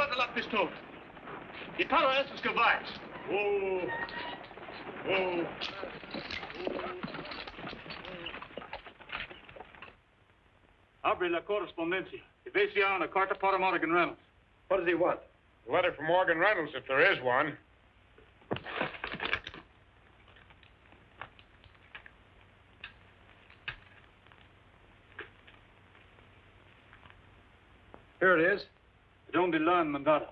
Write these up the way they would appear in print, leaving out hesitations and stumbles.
guarda la pistola. Il paro è su scavais. Oh. Oh. Apri la corrispondencia. If on a carta para Morgan Reynolds. What does he want? A letter from Morgan Reynolds, if there is one. Here it is. Donde la mandata.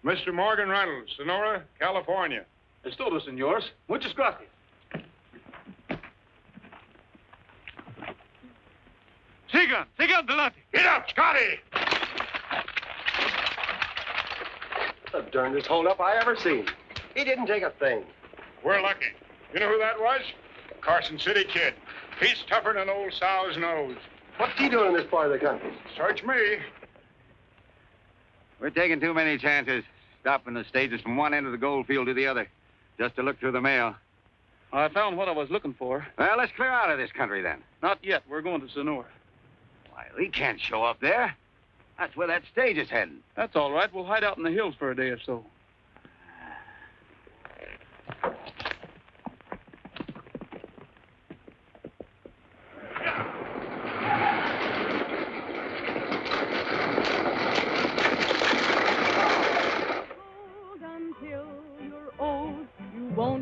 Mr. Morgan Reynolds, Sonora, California. Es todo, senores. Muchas gracias. Sigan adelante. Get up, Scotty! The darndest holdup I ever seen. He didn't take a thing. We're lucky. You know who that was? Carson City Kid. He's tougher than an old sow's nose. What's he doing in this part of the country? Search me. We're taking too many chances, stopping the stages from one end of the gold field to the other, just to look through the mail. I found what I was looking for. Well, let's clear out of this country, then. Not yet. We're going to Sonora. Why, we can't show up there. That's where that stage is heading. That's all right. We'll hide out in the hills for a day or so.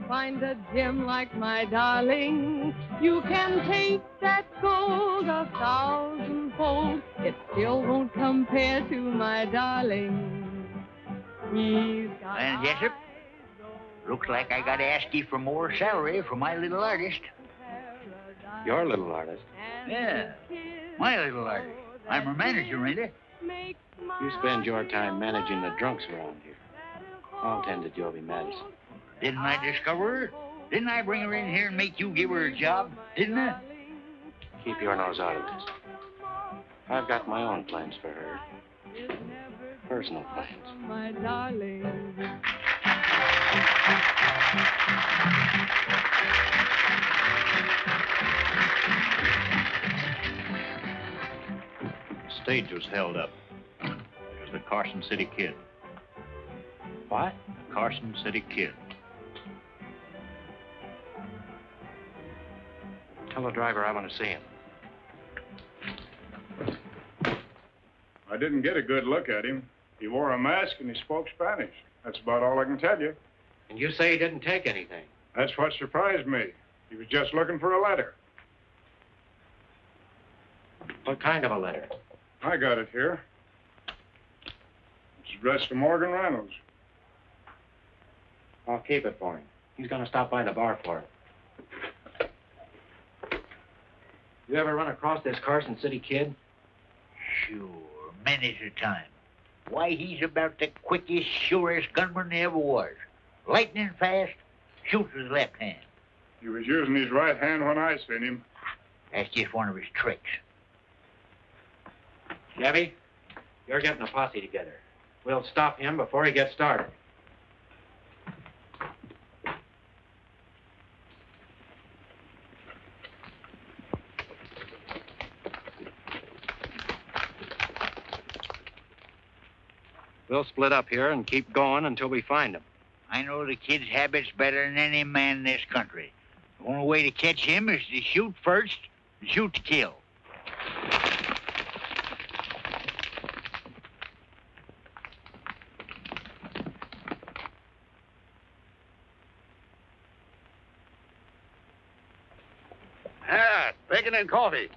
Find a gem like my darling. You can take that gold 1,000-fold. It still won't compare to my darling. He's got And Jessup, looks like I gotta ask you for more salary for my little artist. Your little artist? Yeah, my little artist. I'm her manager, ain't I? You spend your time managing the drunks around here. I'll tend to Joby Madison. Didn't I discover her? Didn't I bring her in here and make you give her a job? Didn't I? Keep your nose out of this. I've got my own plans for her. Personal plans. My darling. The stage was held up. It was the Carson City Kid. What? The Carson City Kid. Tell the driver I want to see him. I didn't get a good look at him. He wore a mask and he spoke Spanish. That's about all I can tell you. And you say he didn't take anything? That's what surprised me. He was just looking for a letter. What kind of a letter? I got it here. It's addressed to Morgan Reynolds. I'll keep it for him. He's going to stop by the bar for it. You ever run across this Carson City Kid? Sure, many's a time. Why, he's about the quickest, surest gunman there ever was. Lightning fast, shoots with his left hand. He was using his right hand when I seen him. That's just one of his tricks. Gabby, you're getting a posse together. We'll stop him before he gets started. We'll split up here and keep going until we find him. I know the kid's habits better than any man in this country. The only way to catch him is to shoot first and shoot to kill. Bacon and coffee.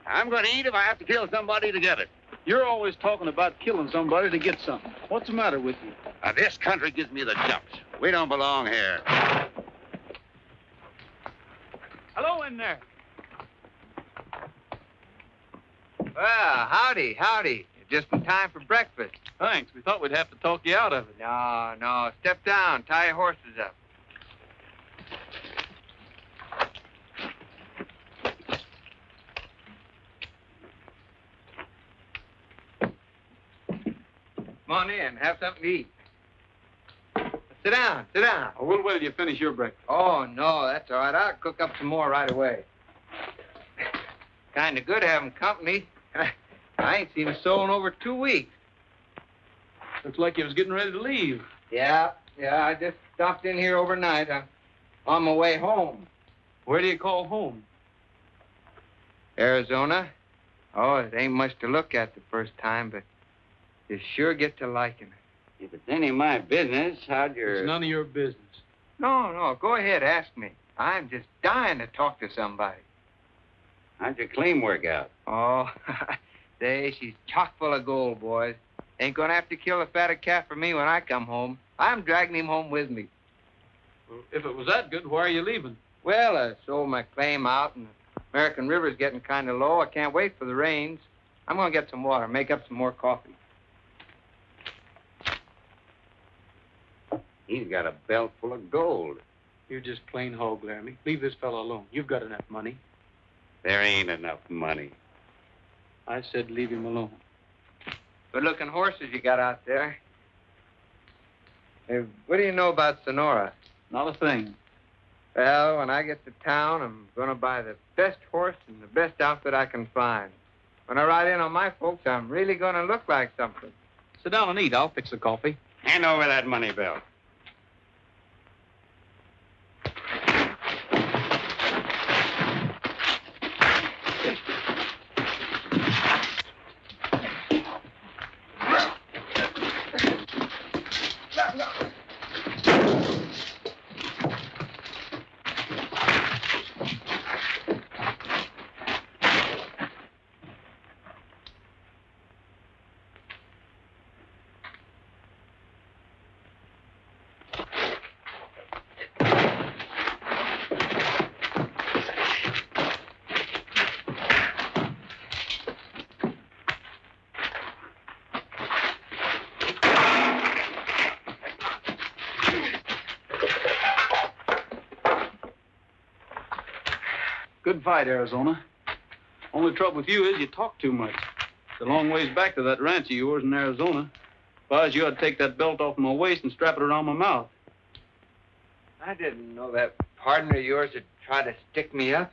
I'm going to eat if I have to kill somebody to get it. You're always talking about killing somebody to get something. What's the matter with you? This country gives me the jumps. We don't belong here. Hello in there. Well, howdy. Just in time for breakfast. Thanks. We thought we'd have to talk you out of it. No. Step down. Tie your horses up. Come on in. Have something to eat. Sit down. Oh, we'll wait till you finish your breakfast. Oh, no, that's all right. I'll cook up some more right away. Kind of good having company. I ain't seen a soul in over 2 weeks. Looks like you was getting ready to leave. Yeah, I just stopped in here overnight. I'm on my way home. Where do you call home? Arizona. Oh, it ain't much to look at the first time, but you sure get to liking it. If it's any of my business, how'd It's none of your business. No, go ahead, ask me. I'm just dying to talk to somebody. How'd your claim work out? Oh, she's chock full of gold, boys. Ain't gonna have to kill a fatted calf for me when I come home. I'm dragging him home with me. Well, if it was that good, why are you leaving? Well, I sold my claim out, and the American River's getting kind of low. I can't wait for the rains. I'm gonna get some water, make up some more coffee. He's got a belt full of gold. You're just plain hog, Laramie. Leave this fellow alone. You've got enough money. There ain't enough money. I said leave him alone. Good-looking horses you got out there. Hey, what do you know about Sonora? Not a thing. Well, when I get to town, I'm going to buy the best horse and the best outfit I can find. When I ride in on my folks, I'm really going to look like something. Sit down and eat. I'll fix the coffee. Hand over that money belt. Good fight, Arizona. Only trouble with you is you talk too much. It's a long ways back to that ranch of yours in Arizona. If I was you, I'd take that belt off my waist and strap it around my mouth. I didn't know that partner of yours would try to stick me up.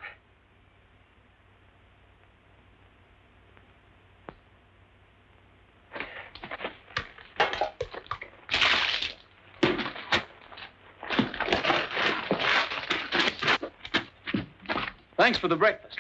Thanks for the breakfast.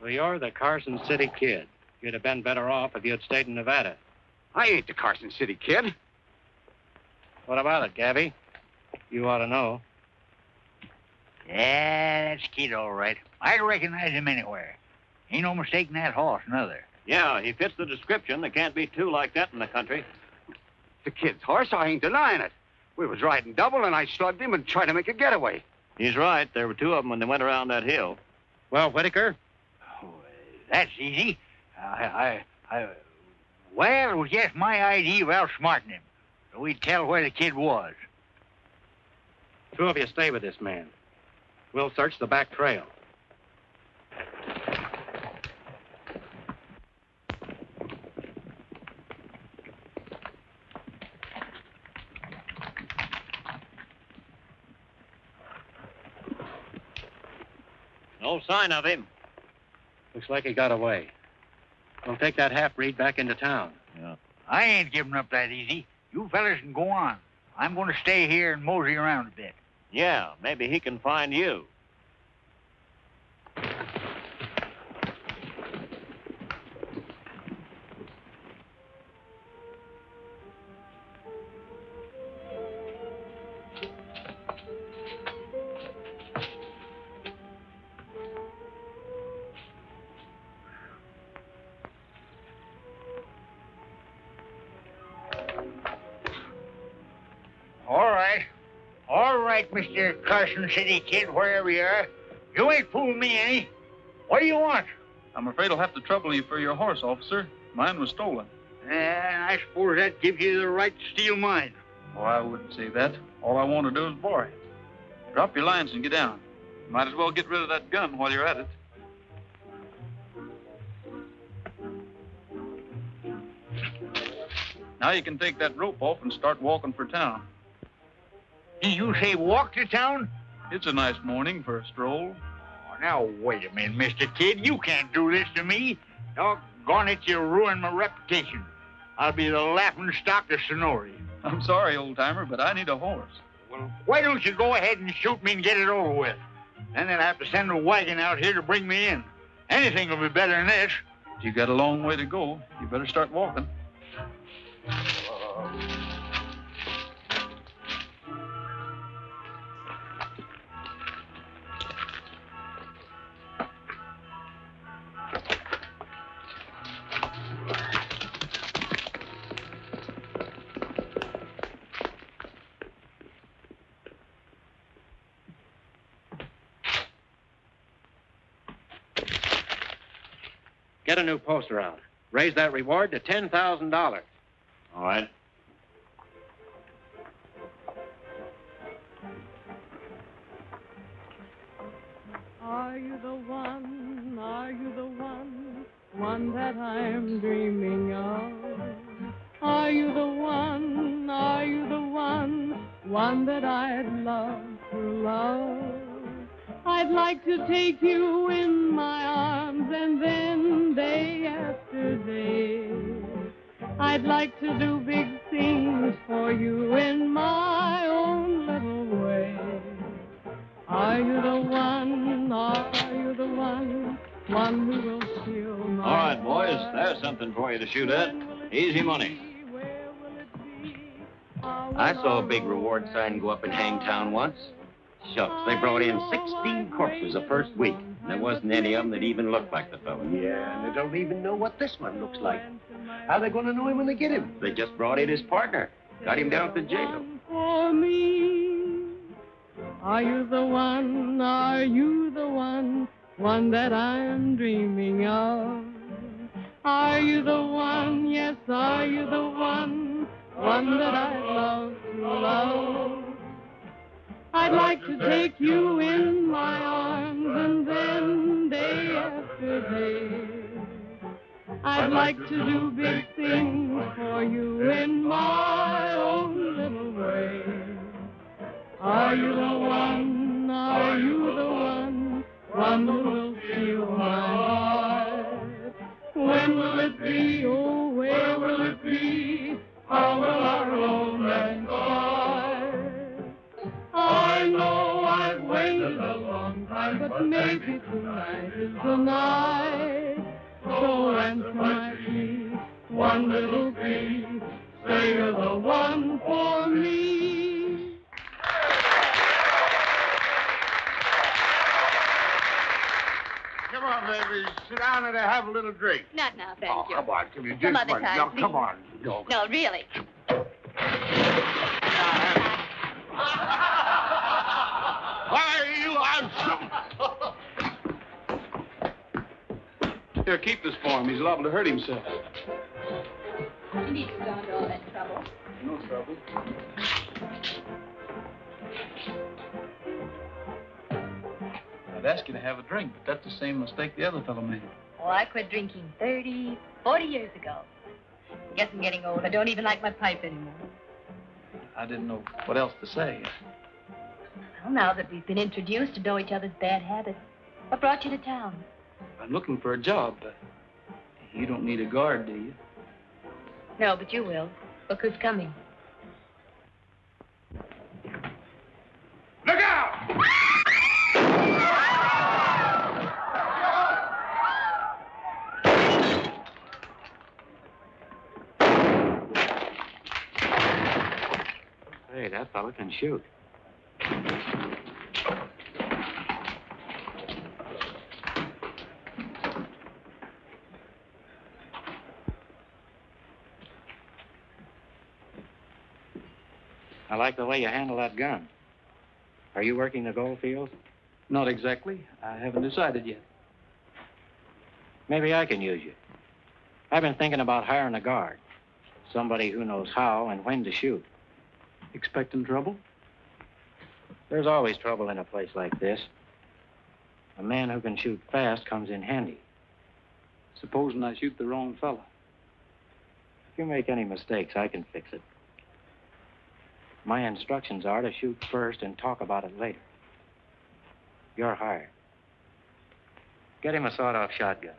Well, you're the Carson City Kid. You'd have been better off if you'd stayed in Nevada. I ain't the Carson City Kid. What about it, Gabby? You ought to know. Yeah, that's Kid, all right. I'd recognize him anywhere. Ain't no mistaking that horse, neither. Yeah, he fits the description. There can't be two like that in the country. The kid's horse, I ain't denying it. We was riding double, and I slugged him and tried to make a getaway. He's right. There were two of them when they went around that hill. Well, Whitaker? Oh, that's easy. Well, it was just my idea of outsmarting him. So we'd tell where the kid was. Two of you stay with this man. We'll search the back trail. No sign of him. Looks like he got away. We'll take that half-breed back into town. Yeah. I ain't giving up that easy. You fellas can go on. I'm going to stay here and mosey around a bit. Yeah, maybe he can find you. All right, Mr. Carson City Kid, wherever you are. You ain't fooling me any. What do you want? I'm afraid I'll have to trouble you for your horse, officer. Mine was stolen. And I suppose that gives you the right to steal mine. Oh, I wouldn't say that. All I want to do is borrow it. Drop your lines and get down. Might as well get rid of that gun while you're at it. Now you can take that rope off and start walking for town. Did you say walk to town? It's a nice morning for a stroll. Oh, now, wait a minute, Mr. Kid. You can't do this to me. Doggone it, you'll ruin my reputation. I'll be the laughing stock of Sonoria. I'm sorry, old-timer, but I need a horse. Well, why don't you go ahead and shoot me and get it over with? Then they'll have to send a wagon out here to bring me in. Anything will be better than this. You got a long way to go. You better start walking. Get a new poster out. Raise that reward to $10,000. All right. Are you the one? Are you the one? One that I'm dreaming of? Are you the one? Are you the one? One that I'd love to love? I'd like to take you in my arms and then day after day I'd like to do big things for you in my own little way. Are you the one? Are you the one? One who will steal my All right, boys. heart? There's something for you to shoot at. Easy money. Where will it be? How I will saw a I big roll reward sign go up in Hangtown once. Shucks, they brought in 16 corpses the first week. And there wasn't any of them that even looked like the fellow. Yeah, and they don't even know what this one looks like. How are they going to know him when they get him? They just brought in his partner. Got him down to jail. For me, are you the one? Are you the one? One that I'm dreaming of? Are you the one? Yes, are you the one? One that I love to love? I'd like to take you in my arms and then day after day I'd like to do big things for you in my own little way. Are you the one? Are you the one? One who will steal my heart? When will it be? Oh, where will it be? How will our romance start? I know I've waited a long time, but maybe tonight is the night. So answer my plea, one little plea, say you're the one for me. Come on, baby. Sit down and have a little drink. Not now, thank you. Come on, come here. Some Just other one. time, No, please. come on. No. No, really. Why, you handsome. Here, keep this for him. He's liable to hurt himself. You need to go into all that trouble. No trouble. I'd ask you to have a drink, but that's the same mistake the other fellow made. Oh, I quit drinking 30, 40 years ago. Guess I'm getting old. I don't even like my pipe anymore. I didn't know what else to say. Well, now that we've been introduced to know each other's bad habits, what brought you to town? I'm looking for a job. You don't need a guard, do you? No, but you will. Look who's coming. Look out! Hey, that fella can shoot. I like the way you handle that gun. Are you working the gold fields? Not exactly. I haven't decided yet. Maybe I can use you. I've been thinking about hiring a guard. Somebody who knows how and when to shoot. Expecting trouble? There's always trouble in a place like this. A man who can shoot fast comes in handy. Supposing I shoot the wrong fella. If you make any mistakes, I can fix it. My instructions are to shoot first and talk about it later. You're hired. Get him a sawed-off shotgun.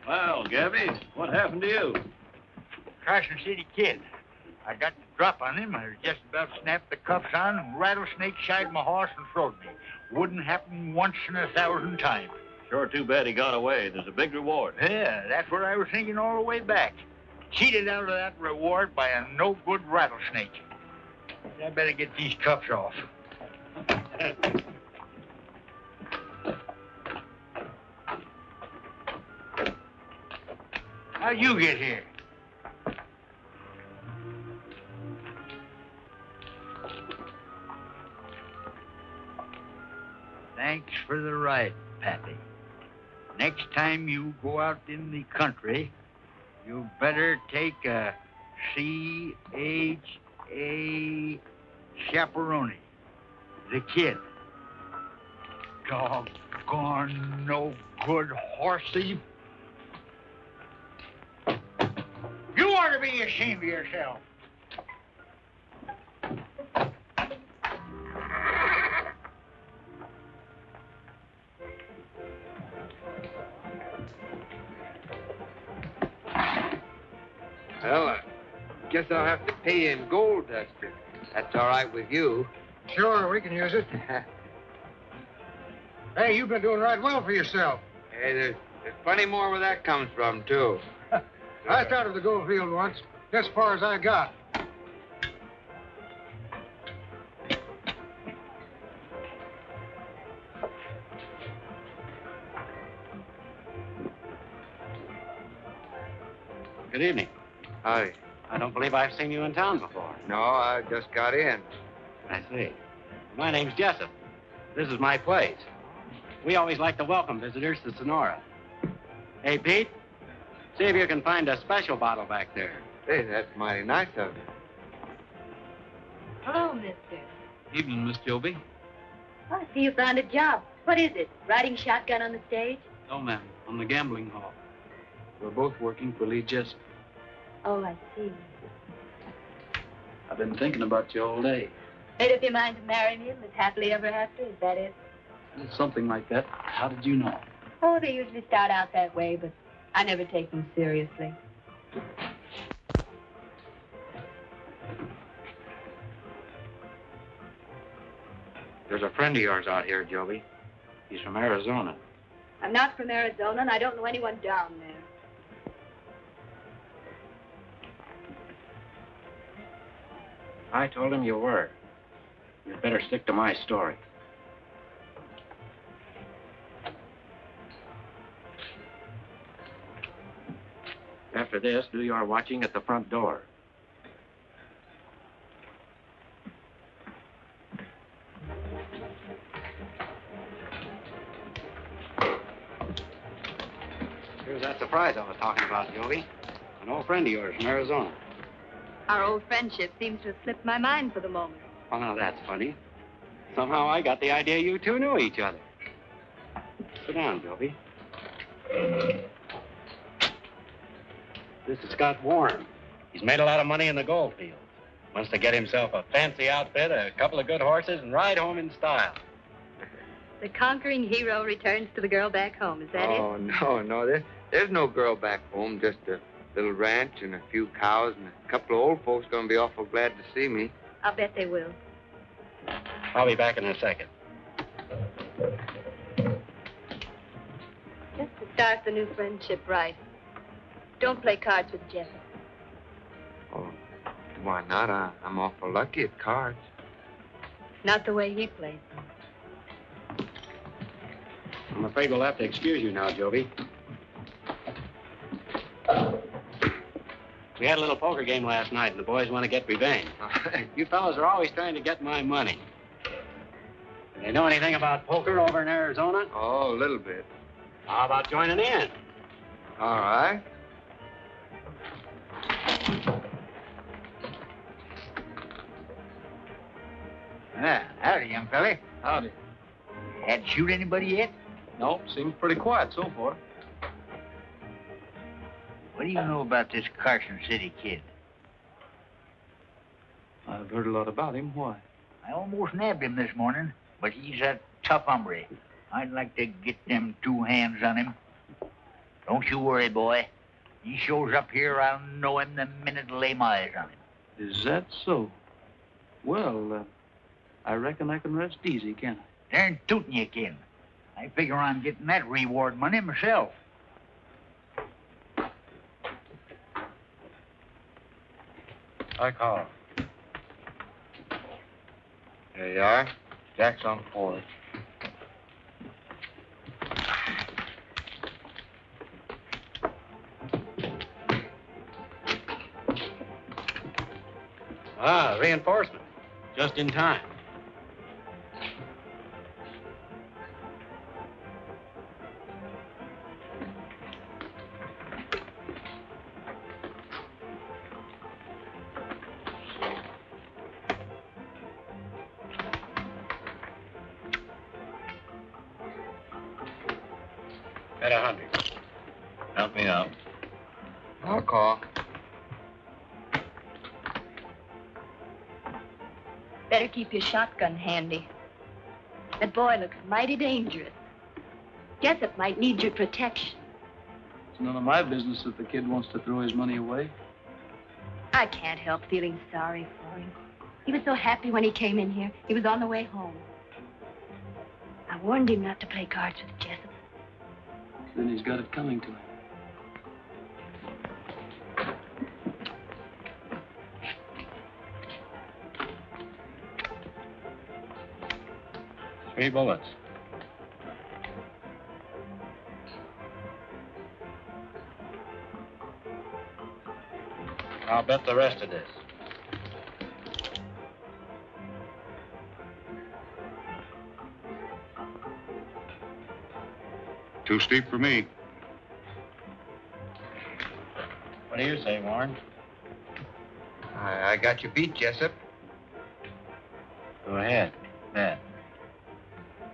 Well, Gabby, what happened to you? Carson City Kid. I got the drop on him. I was just about to snap the cuffs on and rattlesnake shied my horse and throwed me. Wouldn't happen once in 1,000 times. Sure too bad he got away. There's a big reward. Yeah, that's what I was thinking all the way back. Cheated out of that reward by a no-good rattlesnake. I better get these cuffs off. How'd you get here? Thanks for the ride, Pappy. Next time you go out in the country, you better take a C.H.A. chaperone. The kid. Doggone no good horse thief. You ought to be ashamed of yourself. Well, I guess I'll have to pay you in gold dust if that's all right with you. Sure, we can use it. Hey, you've been doing right well for yourself. Hey, there's plenty more where that comes from, too. I started the gold field once, as far as I got. Good evening. Hi. I don't believe I've seen you in town before. No, I just got in. I see. My name's Joseph. This is my place. We always like to welcome visitors to Sonora. Hey, Pete, see if you can find a special bottle back there. Hey, that's mighty nice of you. Hello, mister. Evening, Miss Joby. Oh, I see you found a job. What is it? Riding shotgun on the stage? No, ma'am. On the gambling hall. We're both working for Lee Jessup. Oh, I see. I've been thinking about you all day. Made up your mind to marry me and live happily ever after? Is that it? Something like that. How did you know? Oh, they usually start out that way, but I never take them seriously. There's a friend of yours out here, Joby. He's from Arizona. I'm not from Arizona, and I don't know anyone down there. I told him you were. You'd better stick to my story. After this, do your watching at the front door. Here's that surprise I was talking about, Joey. An old friend of yours from Arizona. Our old friendship seems to have slipped my mind for the moment. Oh, now that's funny. Somehow I got the idea you two knew each other. Sit down, Joey. This is Scott Warren. He's made a lot of money in the gold fields. Wants to get himself a fancy outfit, a couple of good horses, and ride home in style. The conquering hero returns to the girl back home. Is that it? Oh, no. There's no girl back home. Just a little ranch and a few cows and a couple of old folks going to be awful glad to see me. I'll bet they will. I'll be back in a second. Just to start the new friendship right. Don't play cards with Jessup. Oh, why not? I'm awful lucky at cards. Not the way he plays. I'm afraid we'll have to excuse you now, Joby. We had a little poker game last night, and the boys want to get revenge. You fellas are always trying to get my money. Do you know anything about poker over in Arizona? Oh, a little bit. How about joining in? All right. Howdy, young fella. Howdy. Had to shoot anybody yet? Nope, seems pretty quiet so far. What do you know about this Carson City Kid? I've heard a lot about him. Why? I almost nabbed him this morning, but he's a tough hombre. I'd like to get them two hands on him. Don't you worry, boy. He shows up here, I'll know him the minute I lay my eyes on him. Is that so? Well, I reckon I can rest easy, can't I? Darn tootin' you can. I figure on getting that reward money myself. I call. There you are. Jack's on forward. Ah, reinforcement. Just in time. Bet 100. Help me out. I'll call. Better keep your shotgun handy. That boy looks mighty dangerous. Jessup might need your protection. It's none of my business if the kid wants to throw his money away. I can't help feeling sorry for him. He was so happy when he came in here. He was on the way home. I warned him not to play cards with Jessup. Then he's got it coming to him. Three bullets. I'll bet the rest of this. Too steep for me. What do you say, Warren? I got you beat, Jessup. Go ahead. Bet.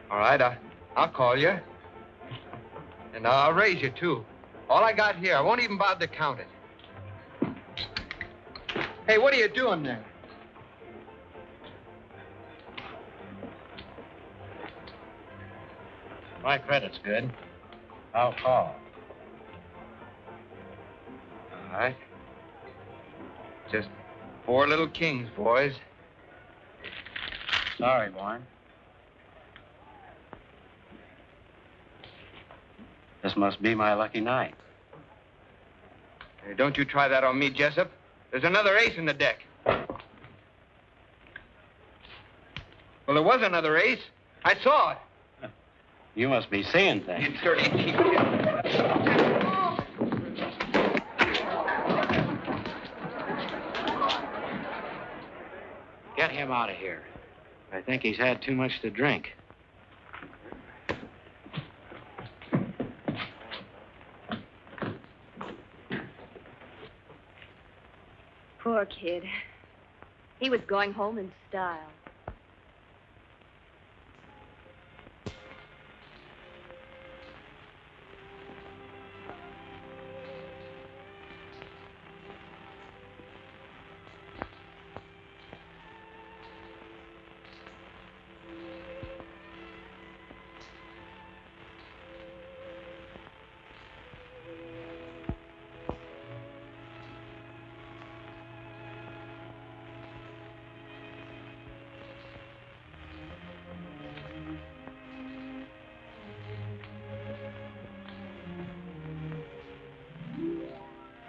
All right, I'll call you. And I'll raise you, too. All I got here, I won't even bother to count it. Hey, what are you doing there? My credit's good. I'll call. All right. Just 4 little kings, boys. Sorry, Warren. This must be my lucky night. Hey, don't you try that on me, Jessup. There's another ace in the deck. Well, there was another ace. I saw it. You must be seeing things. You dirty cheap kid. get him out of here. I think he's had too much to drink. Poor kid. He was going home in style.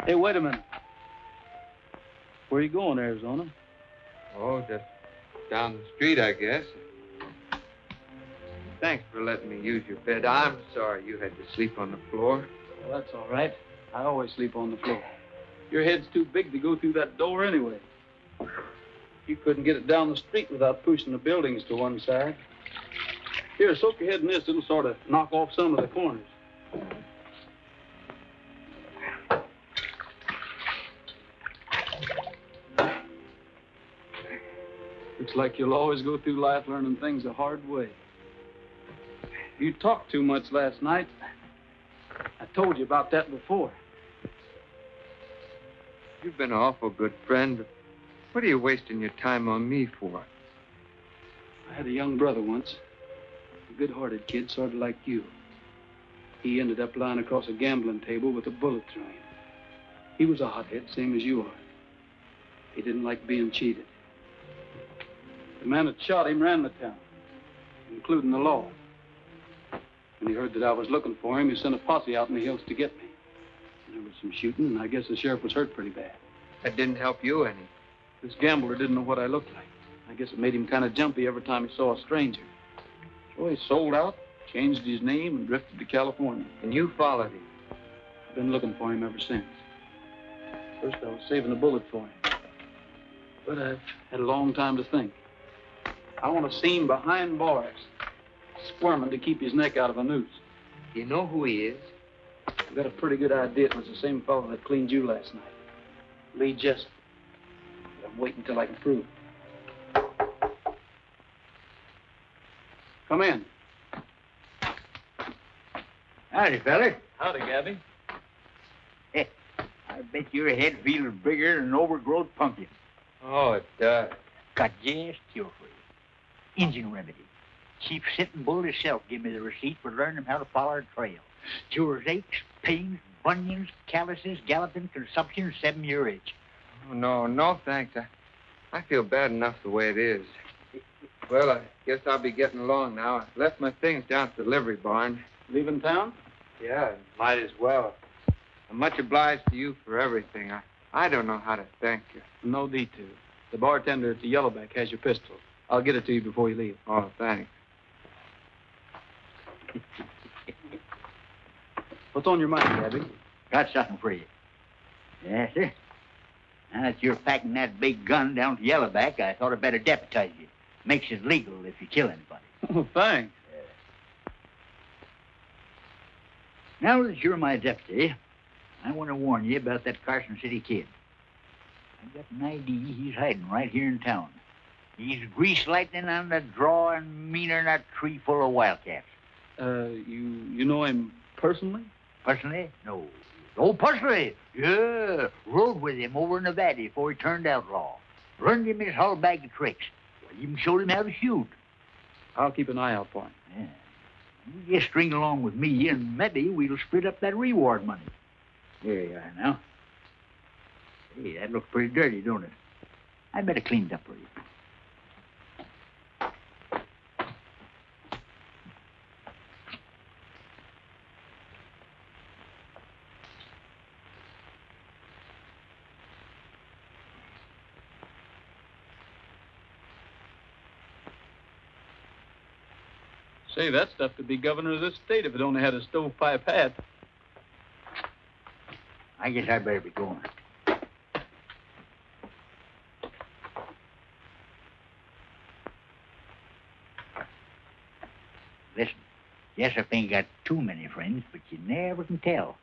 Hey, wait a minute. Where are you going, Arizona? Oh, just down the street, I guess. Thanks for letting me use your bed. I'm sorry you had to sleep on the floor. Well, that's all right. I always sleep on the floor. Your head's too big to go through that door anyway. You couldn't get it down the street without pushing the buildings to one side. Here, soak your head in this. It'll sort of knock off some of the corners. Looks like you'll always go through life learning things the hard way. You talked too much last night. I told you about that before. You've been an awful good friend. What are you wasting your time on me for? I had a young brother once. A good-hearted kid, sort of like you. He ended up lying across a gambling table with a bullet through him. He was a hothead, same as you are. He didn't like being cheated. The man that shot him ran the town, including the law. When he heard that I was looking for him, he sent a posse out in the hills to get me. There was some shooting, and I guess the sheriff was hurt pretty bad. That didn't help you any. This gambler didn't know what I looked like. I guess it made him kind of jumpy every time he saw a stranger. So he sold out, changed his name, and drifted to California. And you followed him? I've been looking for him ever since. First, I was saving a bullet for him. But I've had a long time to think. I want to see him behind bars, squirming to keep his neck out of a noose. You know who he is? I've got a pretty good idea it was the same fellow that cleaned you last night. Lee Jessup. I'm waiting until I can prove it. Come in. Howdy, fella. Howdy, Gabby. I bet your head feels bigger than an overgrowth pumpkin. Oh, it does. Got just cure for you. Engine remedy. Chief Sitting Bull himself gave me the receipt for learning how to follow a trail. Cures aches, pains, bunions, calluses, galloping, consumption, 7-year itch. Oh, no, thanks. I feel bad enough the way it is. Well, I guess I'll be getting along now. I left my things down at the livery barn. Leaving town? Yeah, might as well. I'm much obliged to you for everything. I don't know how to thank you. No need to. The bartender at the Yellowback has your pistol. I'll get it to you before you leave. Oh, thanks. What's on your mind, Gabby? Got something for you. Yes, sir. Now that you're packing that big gun down to Yellowback, I thought I'd better deputize you. Makes it legal if you kill anybody. Oh, thanks. Now that you're my deputy, I want to warn you about that Carson City Kid. I've got an idea he's hiding right here in town. He's grease lightning on the draw and meaner than a tree full of wildcats. You know him personally? Personally? No. Oh, personally? Yeah. Rode with him over in Nevada before he turned outlaw. Learned him his whole bag of tricks. Well, even showed him how to shoot. I'll keep an eye out for him. Yeah. You just string along with me, and maybe we'll split up that reward money. There you are now. Hey, that looks pretty dirty, don't it? I better clean it up for you. Say, that stuff could be governor of this state if it only had a stovepipe hat. I guess I better be going. Jessup ain't got too many friends, but you never can tell.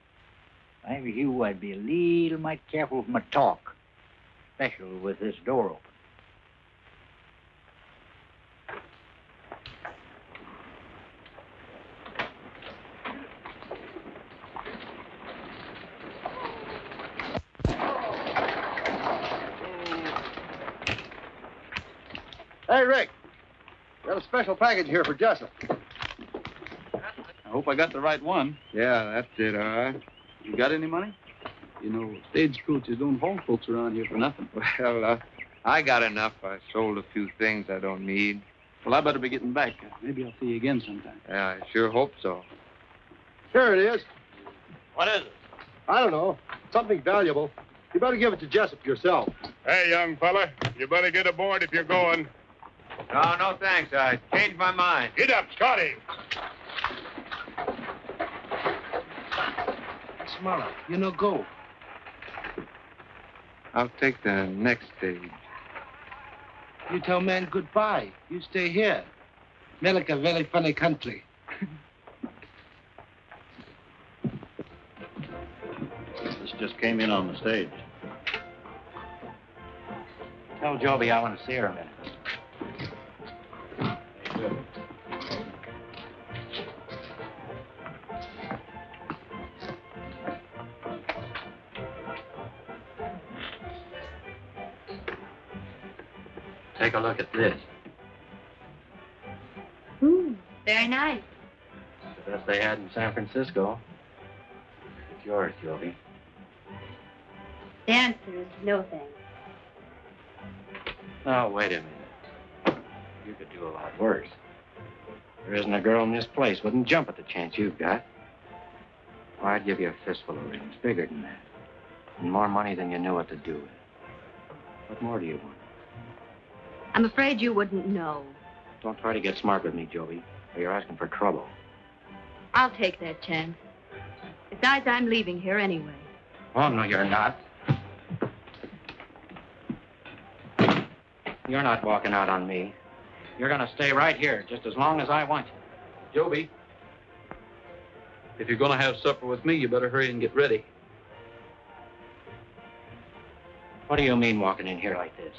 If I were you, I'd be a little mite careful with my talk, especially with this door open. Hey, Rick. Got a special package here for Jessup. I hope I got the right one. Yeah, that's it, all right. You got any money? You know, stagecoaches don't haul folks around here for nothing. Well, I got enough. I sold a few things I don't need. Well, I better be getting back. Maybe I'll see you again sometime. Yeah, I sure hope so. Here it is. What is it? I don't know. Something valuable. You better give it to Jessup yourself. Hey, young fella, you better get aboard if you're going. No, thanks. I changed my mind. Get up, Scotty. Smart. You know, go. I'll take the next stage. You tell man goodbye. You stay here. America, very funny country. This just came in on the stage. Tell Joby I want to see her a minute. Take a look at this. Ooh, very nice. The best they had in San Francisco. It's yours, Joby. Dancers, no thanks. Now, wait a minute. You could do a lot worse. There isn't a girl in this place wouldn't jump at the chance you've got. Well, I'd give you a fistful of rings, bigger than that. And more money than you knew what to do with. What more do you want? I'm afraid you wouldn't know. Don't try to get smart with me, Joby, or you're asking for trouble. I'll take that chance. Besides, I'm leaving here anyway. Oh, no, you're not. You're not walking out on me. You're going to stay right here just as long as I want you. Joby, if you're going to have supper with me, you better hurry and get ready. What do you mean walking in here like this?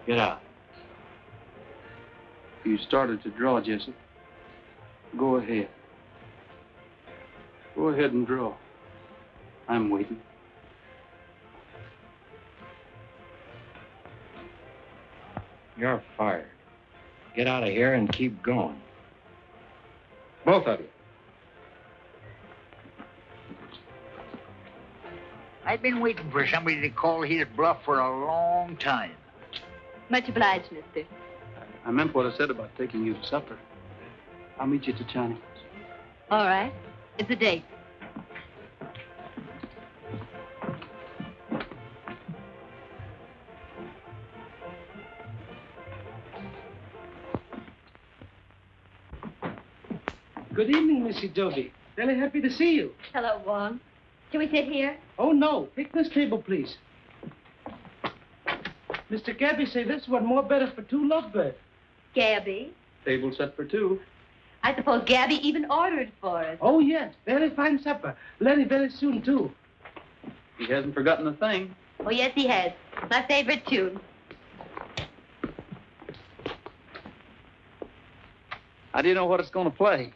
Get out. You started to draw, Jessup. Go ahead. Go ahead and draw. I'm waiting. You're fired. Get out of here and keep going. Both of you. I've been waiting for somebody to call his bluff for a long time. Much obliged, mister. I meant what I said about taking you to supper. I'll meet you at the Chinese. All right. It's a date. Good evening, Missy Joby. Very happy to see you. Hello, Wong. Shall we sit here? Oh, no. Take this table, please. Mr. Gabby say this one more better for two lovebirds. Gabby? Table set for two. I suppose Gabby even ordered for us. Oh, yes. Very fine supper. Lenny very soon, too. He hasn't forgotten a thing. Oh, yes, he has. My favorite tune. How do you know what it's going to play?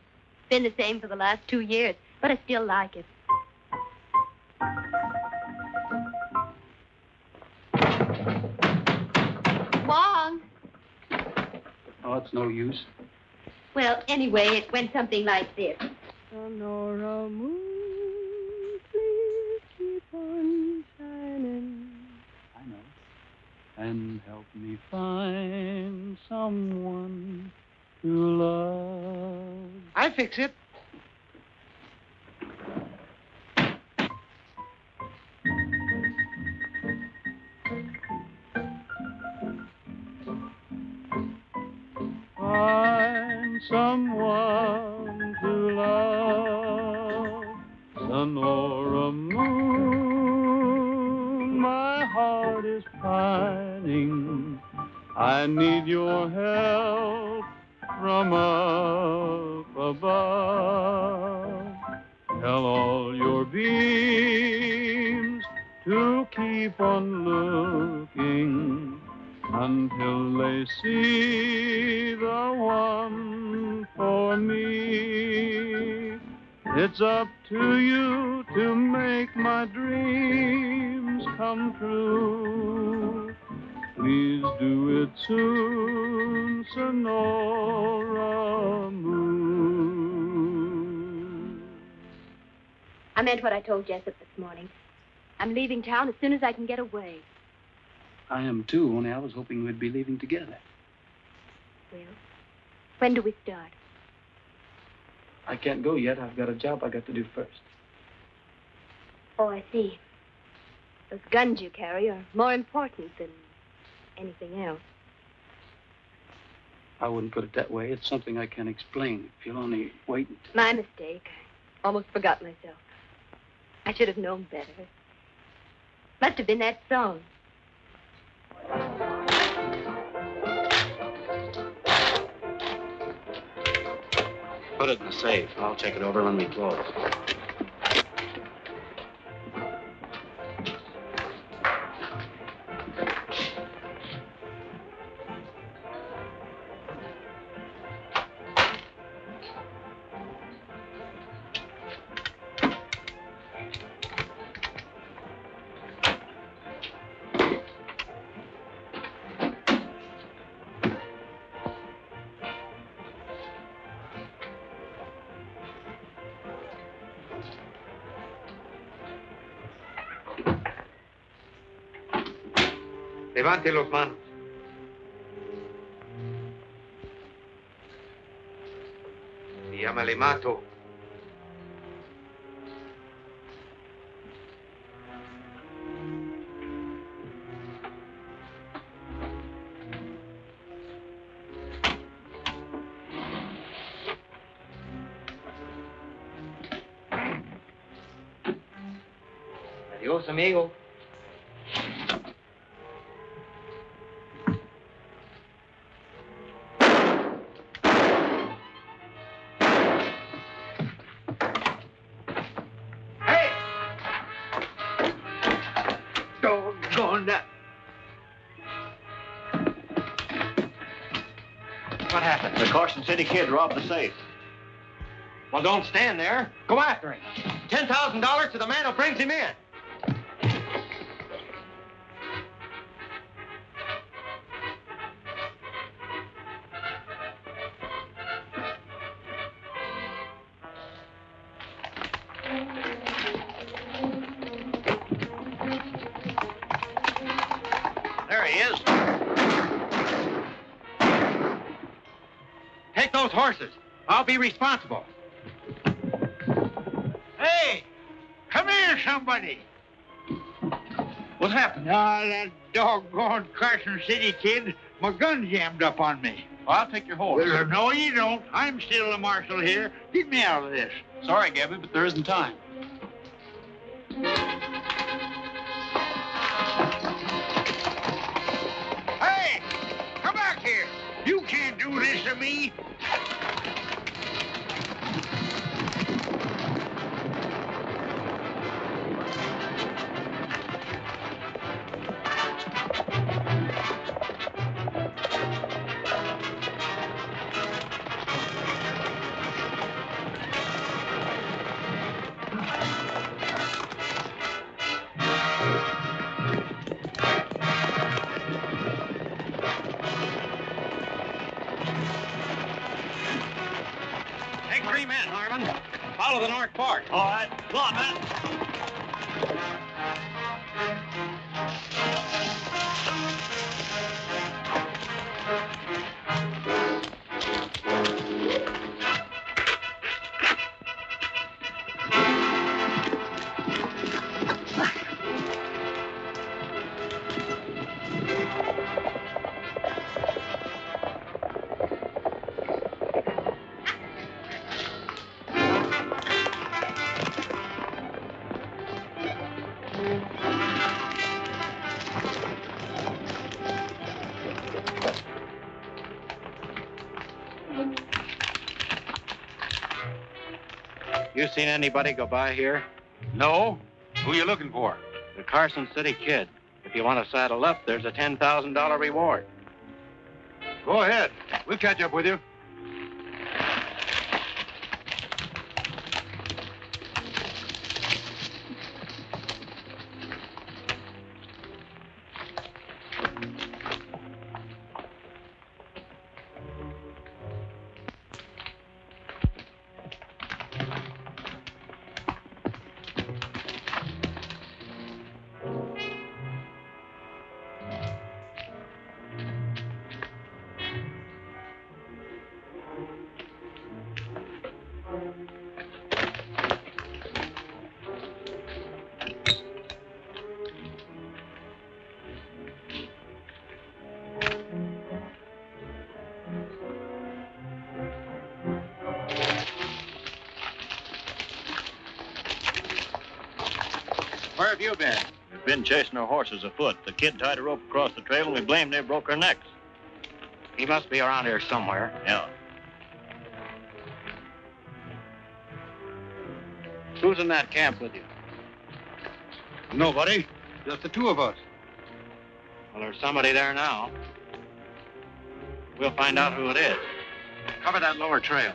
Been the same for the last 2 years, but I still like it. Wong! Oh, it's no use. Well, anyway, it went something like this. Sonora moon, please keep on shining. I know. And help me find someone to love. I fix it. Find someone to love, Sonora moon, my heart is pining. I need your help from up above. Tell all your beams to keep on looking until they see the one for me. It's up to you to make my dreams come true. Please do it soon, Sonora Moon. I meant what I told Jessup this morning. I'm leaving town as soon as I can get away. I am too, only I was hoping we'd be leaving together. Well, when do we start? I can't go yet. I've got a job I got to do first. Oh, I see. Those guns you carry are more important than anything else. I wouldn't put it that way. It's something I can't explain. If you'll only wait until... My mistake. I almost forgot myself. I should have known better. Must have been that song. Put it in the safe. I'll check it over when we close. Levante los manos. Si llama le mato. Adiós, amigo. What happened? The Carson City Kid robbed the safe. Well, don't stand there. Go after him. $10,000 to the man who brings him in. There he is. Take those horses. I'll be responsible. Hey! Come here, somebody! What happened? That doggone Carson City Kid. My gun jammed up on me. Well, I'll take your horse. Well, no, you don't. I'm still the marshal here. Get me out of this. Sorry, Gabby, but there isn't time. Hey! Come back here! You can't do this to me! Take 3 men, Harlan. Follow the north fork. All right. Go on, man. You seen anybody go by here? No. Who you looking for? The Carson City Kid. If you want to saddle up, there's a $10,000 reward. Go ahead. We'll catch up with you. Where have you been? We've been chasing our horses afoot. The kid tied a rope across the trail, and we blamed they broke our necks. He must be around here somewhere. Yeah. Who's in that camp with you? Nobody. Just the two of us. Well, there's somebody there now. We'll find out who it is. Cover that lower trail.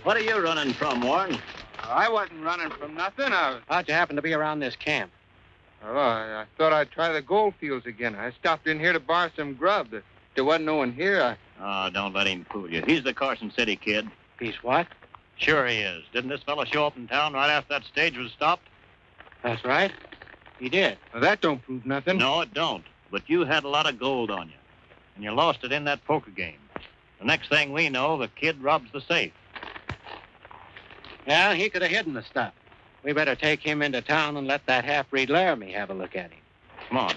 What are you running from, Warren? I wasn't running from nothing. How'd you happen to be around this camp? Oh, I thought I'd try the gold fields again. I stopped in here to borrow some grub. There wasn't no one here. Oh, don't let him fool you. He's the Carson City Kid. He's what? Sure he is. Didn't this fellow show up in town right after that stage was stopped? That's right. He did. Well, that don't prove nothing. No, it don't. But you had a lot of gold on you. And you lost it in that poker game. The next thing we know, the kid robs the safe. Yeah, he could have hidden the stuff. We better take him into town and let that half-breed Laramie have a look at him. Come on.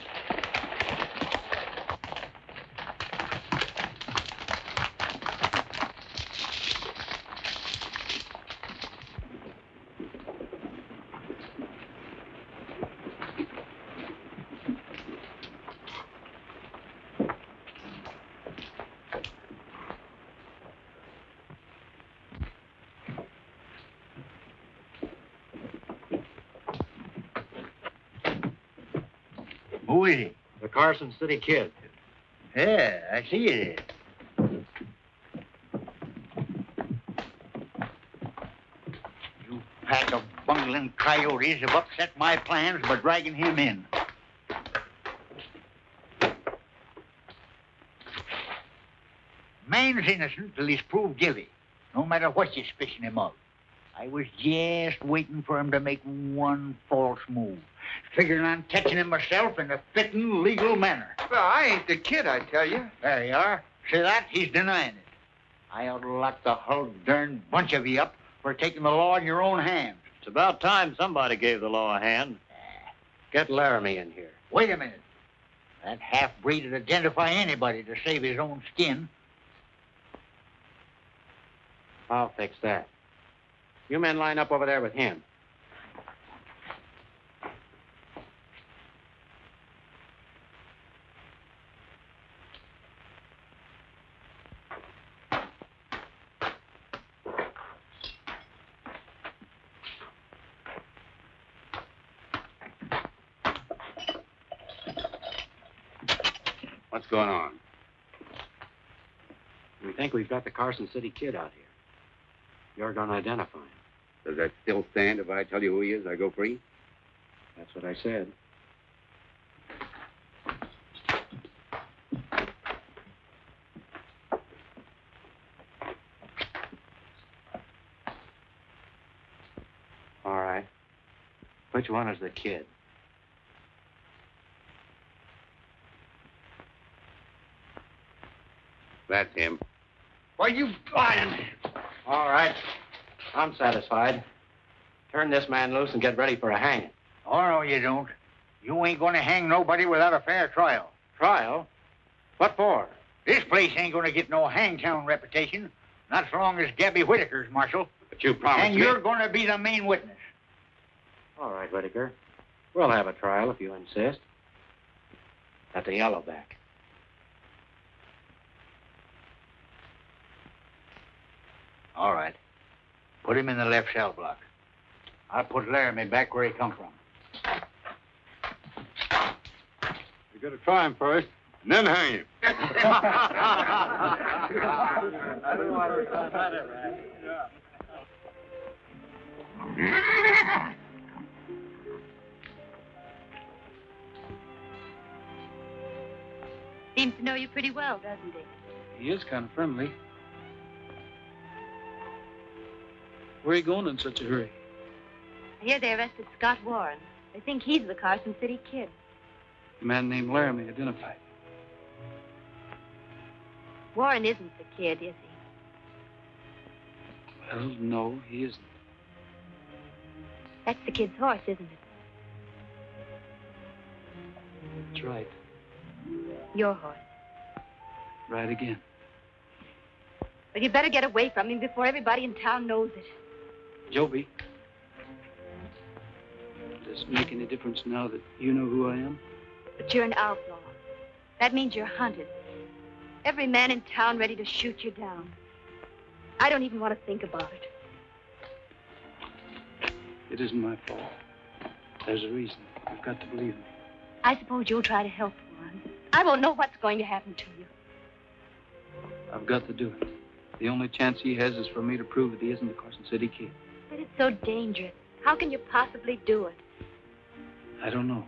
Who is he? The Carson City Kid. Yeah, I see it is. You pack of bungling coyotes have upset my plans by dragging him in. Man's innocent till he's proved guilty, no matter what you're suspicion him of. I was just waiting for him to make one false move, figuring on catching him myself in a fitting, legal manner. Well, I ain't the kid, I tell you. There you are. See that? He's denying it. I ought to lock the whole darn bunch of you up for taking the law in your own hands. It's about time somebody gave the law a hand. Get Laramie in here. Wait a minute. That half-breed would identify anybody to save his own skin. I'll fix that. You men line up over there with him. What's going on? We think we've got the Carson City Kid out here. You're going to identify him. Does that still stand? If I tell you who he is, I go free? That's what I said. Which one is the kid? That's him. Why, you lying. All right. I'm satisfied. Turn this man loose and get ready for a hanging. Oh, no, you don't. You ain't gonna hang nobody without a fair trial. Trial? What for? This place ain't gonna get no hangtown reputation, not so long as Gabby Whitaker's marshal. But you promised And me. you're gonna be the main witness. All right, Whitaker. We'll have a trial if you insist. At the Yellowback. All right. Put him in the left cell block. I'll put Laramie back where he come from. You gotta try him first, and then hang him. Seems to know you pretty well, doesn't he? He is kind of friendly. Where are you going in such a hurry? I hear they arrested Scott Warren. They think he's the Carson City Kid. A man named Laramie identified. Warren isn't the kid, is he? Well, no, he isn't. That's the kid's horse, isn't it? That's right. Your horse. Right again. Well, you better get away from him before everybody in town knows it. Joby, does it make any difference now that you know who I am? But you're an outlaw. That means you're hunted. Every man in town ready to shoot you down. I don't even want to think about it. It isn't my fault. There's a reason. You've got to believe me. I suppose you'll try to help Warren. I won't know what's going to happen to you. I've got to do it. The only chance he has is for me to prove that he isn't the Carson City Kid. But it's so dangerous. How can you possibly do it? I don't know.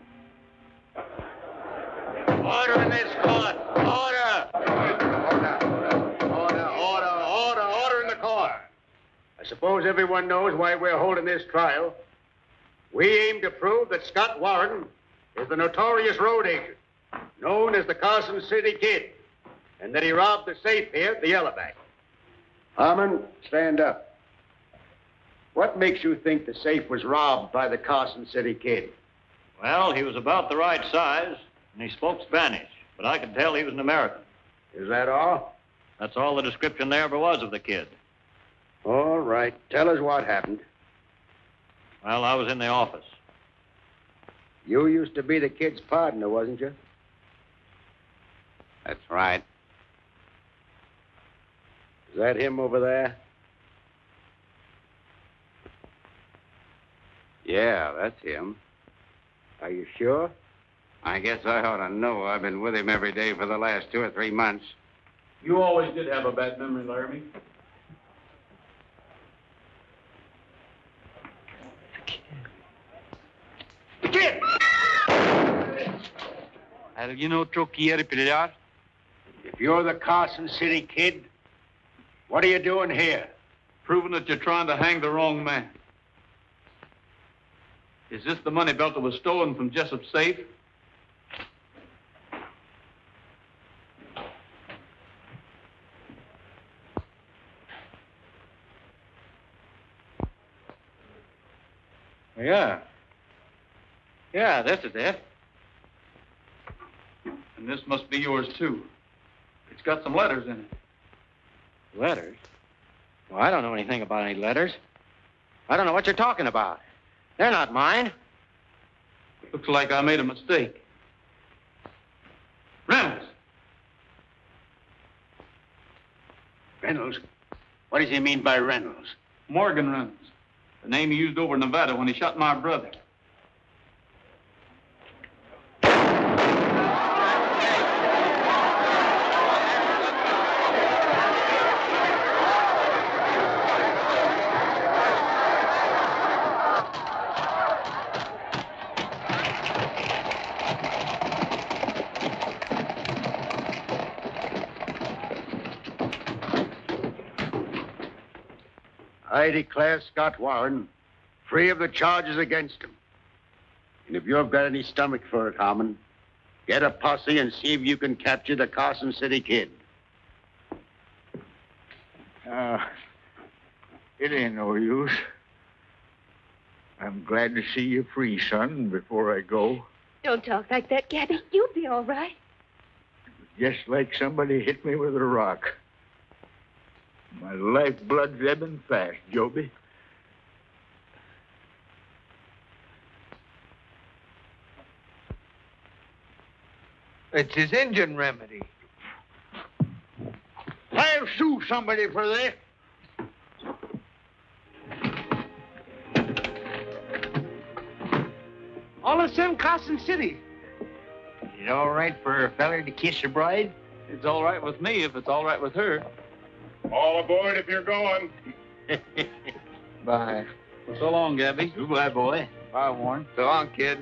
Order in this court. Order. Order in the court. I suppose everyone knows why we're holding this trial. We aim to prove that Scott Warren is the notorious road agent, known as the Carson City Kid, and that he robbed the safe here at the Yellowback. Harmon, stand up. What makes you think the safe was robbed by the Carson City Kid? Well, he was about the right size, and he spoke Spanish, but I could tell he was an American. Is that all? That's all the description there ever was of the kid. All right. Tell us what happened. Well, I was in the office. You used to be the kid's partner, wasn't you? That's right. Is that him over there? Yeah, that's him. Are you sure? I guess I ought to know. I've been with him every day for the last 2 or 3 months. You always did have a bad memory, Laramie. The kid! Alguien otro quiere pelear? If you're the Carson City Kid, what are you doing here? Proving that you're trying to hang the wrong man. Is this the money belt that was stolen from Jessup's safe? Yeah. Yeah, this is it. And this must be yours, too. It's got some letters in it. Letters? Well, I don't know anything about any letters. I don't know what you're talking about. They're not mine. Looks like I made a mistake. Reynolds! Reynolds? What does he mean by Reynolds? Morgan Reynolds. The name he used over in Nevada when he shot my brother. I declare Scott Warren free of the charges against him. And if you've got any stomach for it, Harmon, get a posse and see if you can capture the Carson City Kid. It ain't no use. I'm glad to see you free, son, before I go. Don't talk like that, Gabby. You'll be all right. Just like somebody hit me with a rock. My lifeblood's ebbing fast, Joby. It's his Injun remedy. I'll sue somebody for this. All the same, Carson City. Is it all right for a feller to kiss a bride? It's all right with me if it's all right with her. All aboard if you're going. Bye. So long, Gabby. Goodbye, boy. Bye, Warren. So long, kid.